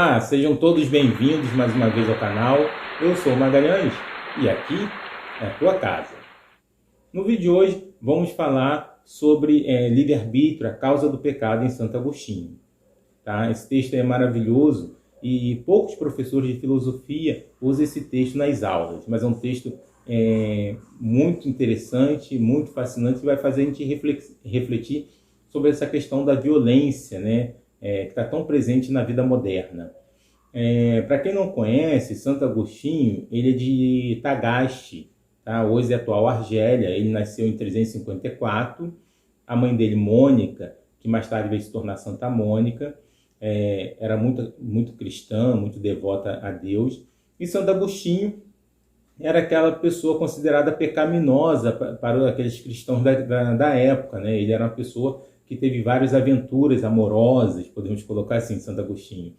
Olá, sejam todos bem-vindos mais uma vez ao canal. Eu sou o Magalhães e aqui é a tua casa. No vídeo de hoje vamos falar sobre livre-arbítrio, a causa do pecado em Santo Agostinho. Tá? Esse texto é maravilhoso e poucos professores de filosofia usam esse texto nas aulas, mas é um texto muito interessante, muito fascinante, que vai fazer a gente refletir sobre essa questão da violência, né? Que está tão presente na vida moderna. Para quem não conhece, Santo Agostinho, ele é de Tagaste, tá? Hoje é atual Argélia. Ele nasceu em 354. A mãe dele, Mônica, que mais tarde veio se tornar Santa Mônica, era muito cristã, muito devota a Deus. E Santo Agostinho era aquela pessoa considerada pecaminosa para aqueles cristãos da época, né? Ele era uma pessoa que teve várias aventuras amorosas, podemos colocar assim, Santo Agostinho.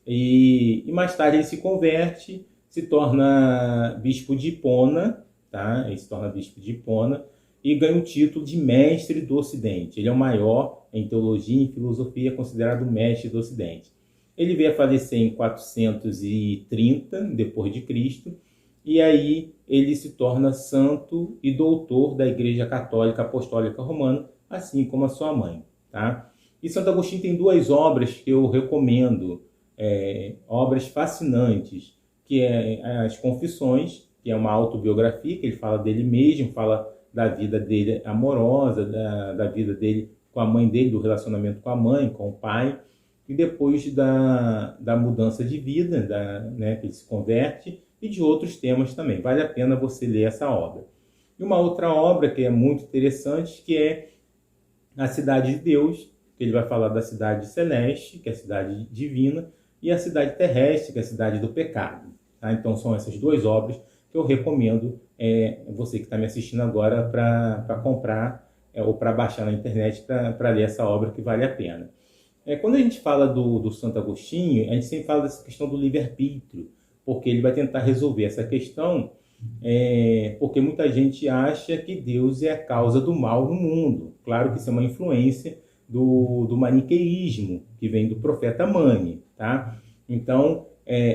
E mais tarde ele se converte, se torna bispo de Hipona, tá? Ele se torna bispo de Hipona e ganha o título de mestre do Ocidente. Ele é o maior em teologia e em filosofia, considerado mestre do Ocidente. Ele veio a falecer em 430 depois de Cristo, e aí ele se torna santo e doutor da Igreja Católica Apostólica Romana, assim como a sua mãe. Tá? E Santo Agostinho tem duas obras que eu recomendo, obras fascinantes, que é as Confissões, que é uma autobiografia, que ele fala dele mesmo, fala da vida dele amorosa, da vida dele com a mãe dele, do relacionamento com a mãe, com o pai, e depois da mudança de vida, que ele se converte, e de outros temas também. Vale a pena você ler essa obra. E uma outra obra que é muito interessante, que é A Cidade de Deus, que ele vai falar da cidade celeste, que é a cidade divina, e a cidade terrestre, que é a cidade do pecado. Tá? Então são essas duas obras que eu recomendo você que está me assistindo agora para comprar ou para baixar na internet para ler essa obra, que vale a pena. Quando a gente fala do Santo Agostinho, a gente sempre fala dessa questão do livre-arbítrio, porque ele vai tentar resolver essa questão, porque muita gente acha que Deus é a causa do mal no mundo. Claro que isso é uma influência do maniqueísmo, que vem do profeta Mani. Tá? Então,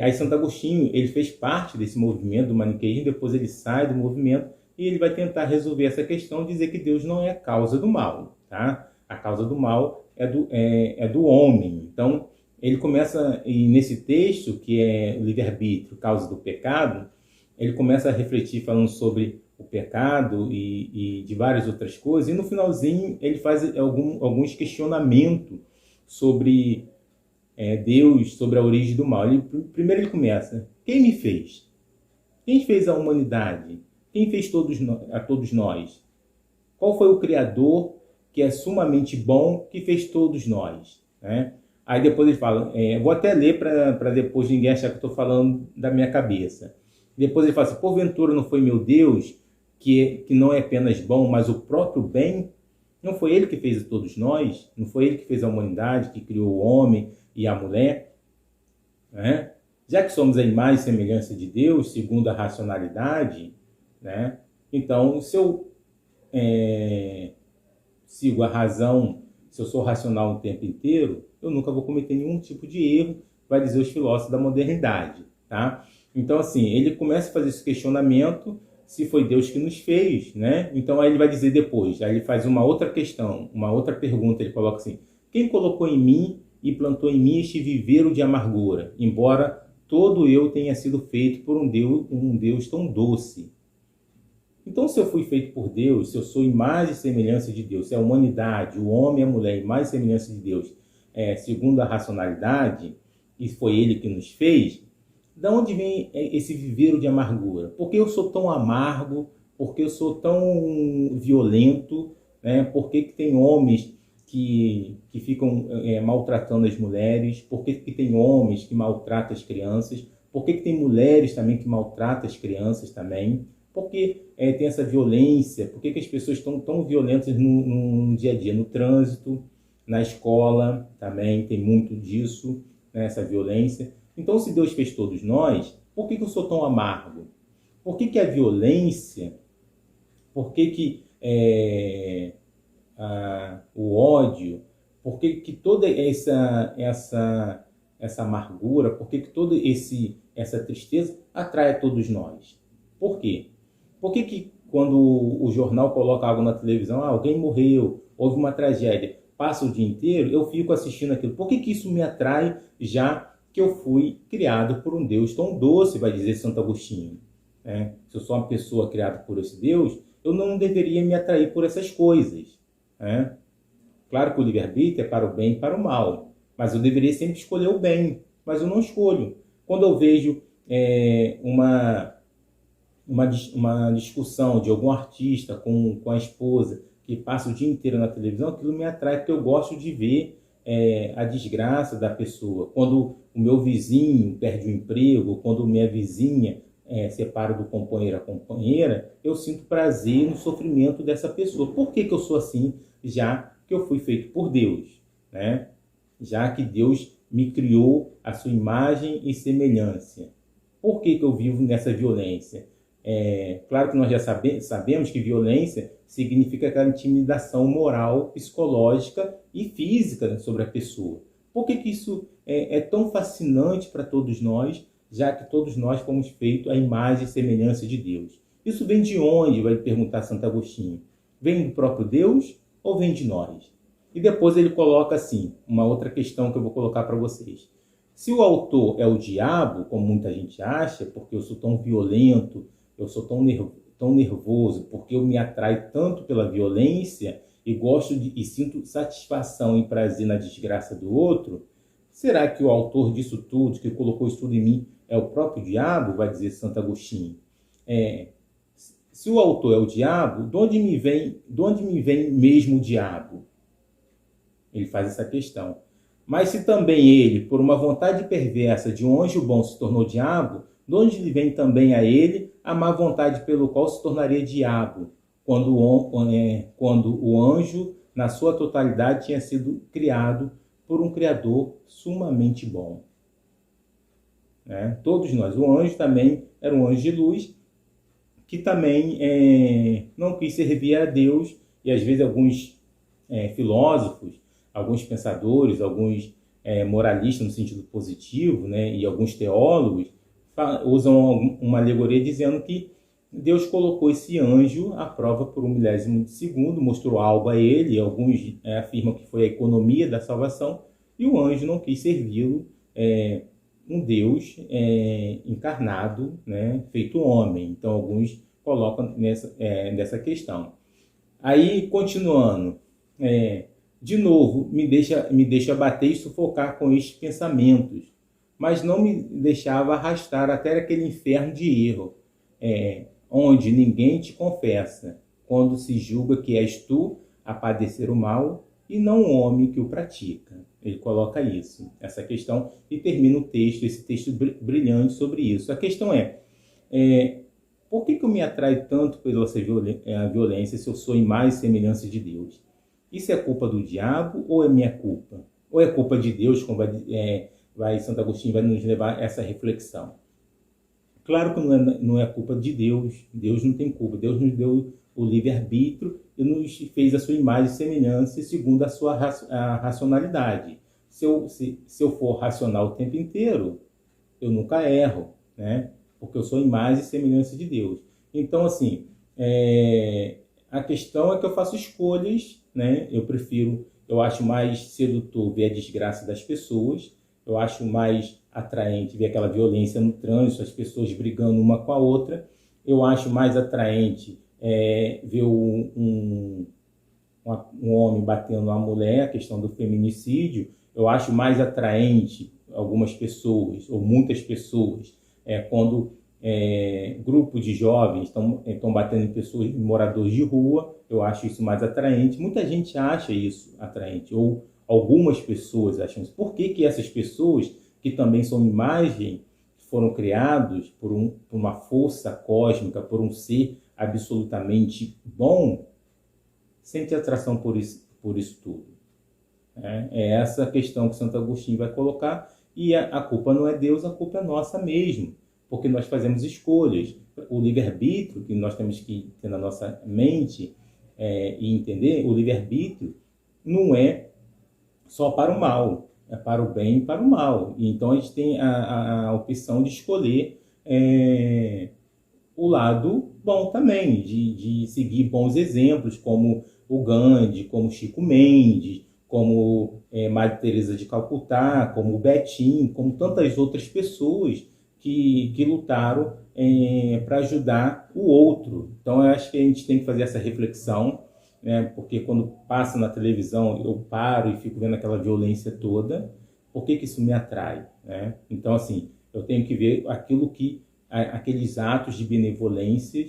aí Santo Agostinho ele fez parte desse movimento do maniqueísmo, depois ele sai do movimento e ele vai tentar resolver essa questão, dizer que Deus não é a causa do mal. Tá? A causa do mal é do homem. Então, ele começa, e nesse texto, que é o livre-arbítrio, causa do pecado, ele começa a refletir falando sobre o pecado e de várias outras coisas, e no finalzinho ele faz alguns questionamentos sobre Deus, sobre a origem do mal. Primeiro ele começa: quem me fez? Quem fez a humanidade? Quem fez a todos nós? Qual foi o Criador, que é sumamente bom, que fez todos nós? Né? Aí depois ele fala, vou até ler para depois ninguém achar que eu estou falando da minha cabeça. Depois ele fala assim: porventura não foi meu Deus, que não é apenas bom, mas o próprio bem? Não foi ele que fez a todos nós? Não foi ele que fez a humanidade, que criou o homem e a mulher? Né? Já que somos a imagem e semelhança de Deus, segundo a racionalidade, né? Então, se eu sigo a razão, se eu sou racional o tempo inteiro, eu nunca vou cometer nenhum tipo de erro, vai dizer os filósofos da modernidade. Tá? Então, assim, ele começa a fazer esse questionamento, se foi Deus que nos fez, né? Então, aí ele vai dizer depois, aí ele faz uma outra questão, uma outra pergunta, ele coloca assim: quem colocou em mim e plantou em mim este viveiro de amargura, embora todo eu tenha sido feito por um Deus tão doce? Então, se eu fui feito por Deus, se eu sou imagem e semelhança de Deus, se a humanidade, o homem e a mulher, imagem e semelhança de Deus, segundo a racionalidade, e foi ele que nos fez, da onde vem esse viveiro de amargura? Por que eu sou tão amargo? Por que eu sou tão violento? Né? Por que tem homens que ficam maltratando as mulheres? Por que tem homens que maltratam as crianças? Por que tem mulheres também que maltratam as crianças também? Por que tem essa violência? Por que as pessoas estão tão violentas no dia a dia? No trânsito, na escola também tem muito disso, né, essa violência. Então, se Deus fez todos nós, por que eu sou tão amargo? Por que a violência, por que o ódio, por que toda essa essa amargura, por que toda essa tristeza atrai a todos nós? Por quê? Por que quando o jornal coloca algo na televisão, alguém morreu, houve uma tragédia, passa o dia inteiro, eu fico assistindo aquilo? Por que isso me atrai, já que eu fui criado por um Deus tão doce, vai dizer Santo Agostinho? Se eu sou uma pessoa criada por esse Deus, eu não deveria me atrair por essas coisas. Claro que o livre-arbítrio é para o bem e para o mal, mas eu deveria sempre escolher o bem, mas eu não escolho. Quando eu vejo uma discussão de algum artista com a esposa que passa o dia inteiro na televisão, aquilo me atrai, porque eu gosto de ver a desgraça da pessoa. Quando o meu vizinho perde o emprego, quando minha vizinha separa do companheiro a companheira, eu sinto prazer no sofrimento dessa pessoa. Por que eu sou assim? Já que eu fui feito por Deus, já que Deus me criou a sua imagem e semelhança. Por que eu vivo nessa violência? Claro que nós já sabemos que violência significa aquela intimidação moral, psicológica e física sobre a pessoa. Por que isso é tão fascinante para todos nós, já que todos nós fomos feitos à imagem e semelhança de Deus? Isso vem de onde, vai perguntar Santo Agostinho? Vem do próprio Deus ou vem de nós? E depois ele coloca assim, uma outra questão que eu vou colocar para vocês. Se o autor é o diabo, como muita gente acha, porque eu sou tão violento, eu sou tão nervoso, porque eu me atraio tanto pela violência e e sinto satisfação e prazer na desgraça do outro, será que o autor disso tudo, que colocou isso tudo em mim, é o próprio diabo? Vai dizer Santo Agostinho. Se o autor é o diabo, de onde me vem mesmo o diabo? Ele faz essa questão. Mas se também ele, por uma vontade perversa de um anjo bom, se tornou diabo, de onde lhe vem também a ele a má vontade pelo qual se tornaria diabo, quando o anjo, na sua totalidade, tinha sido criado por um Criador sumamente bom? Todos nós. O anjo também era um anjo de luz, que também não quis servir a Deus, e às vezes alguns filósofos, alguns pensadores, alguns moralistas no sentido positivo, e alguns teólogos usam uma alegoria dizendo que Deus colocou esse anjo à prova por 1/1000 de segundo, mostrou algo a ele, e alguns afirmam que foi a economia da salvação, e o anjo não quis servi-lo, um Deus encarnado, feito homem. Então alguns colocam nessa questão. Aí, continuando, de novo, me deixa bater e sufocar com estes pensamentos, mas não me deixava arrastar até aquele inferno de erro, onde ninguém te confessa, quando se julga que és tu a padecer o mal e não o homem que o pratica. Ele coloca essa questão, e termina esse texto brilhante sobre isso. A questão por que eu me atraio tanto pela violência se eu sou imagem e semelhança de Deus? Isso é culpa do diabo ou é minha culpa? Ou é culpa de Deus, como Santo Agostinho vai nos levar a essa reflexão? Claro que não é culpa de Deus. Deus não tem culpa. Deus nos deu o livre-arbítrio e nos fez a sua imagem e semelhança segundo a sua racionalidade. Se eu for racional o tempo inteiro, eu nunca erro, porque eu sou imagem e semelhança de Deus. Então, assim, a questão é que eu faço escolhas, eu acho mais sedutor ver a desgraça das pessoas, eu acho mais atraente ver aquela violência no trânsito, as pessoas brigando uma com a outra, eu acho mais atraente ver um homem batendo uma mulher, a questão do feminicídio, eu acho mais atraente algumas pessoas, ou muitas pessoas, quando grupos de jovens estão batendo em pessoas, em moradores de rua, eu acho isso mais atraente. Muita gente acha isso atraente, ou algumas pessoas acham isso. Por que essas pessoas, que também são imagem, foram criados por uma força cósmica, por um ser absolutamente bom, sentem atração por isso tudo? É essa questão que Santo Agostinho vai colocar, e a culpa não é Deus, a culpa é nossa mesmo, porque nós fazemos escolhas. O livre-arbítrio, que nós temos que ter na nossa mente e entender, o livre-arbítrio não é só para o mal. para o bem e para o mal. E então a gente tem a opção de escolher o lado bom também, de seguir bons exemplos, como o Gandhi, como Chico Mendes, como Madre Teresa de Calcutá, como o Betinho, como tantas outras pessoas que lutaram para ajudar o outro. Então, eu acho que a gente tem que fazer essa reflexão, né? Porque quando passa na televisão, eu paro e fico vendo aquela violência toda, por que isso me atrai, né? Então, assim, eu tenho que ver aquilo que aqueles atos de benevolência,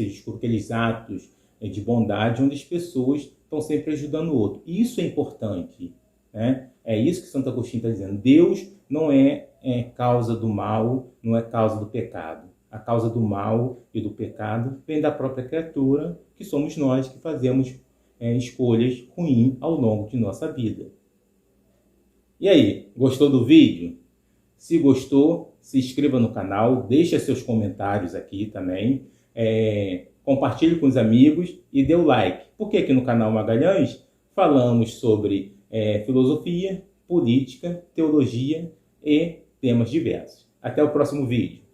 desculpa, aqueles atos de bondade, onde as pessoas estão sempre ajudando o outro. E isso é importante, né? É isso que Santo Agostinho está dizendo. Deus não é causa do mal, não é causa do pecado. A causa do mal e do pecado vem da própria criatura, que somos nós que fazemos escolhas ruins ao longo de nossa vida. E aí, gostou do vídeo? Se gostou, se inscreva no canal, deixe seus comentários aqui também, compartilhe com os amigos e dê o like. Porque aqui no canal Magalhães falamos sobre filosofia, política, teologia e temas diversos. Até o próximo vídeo.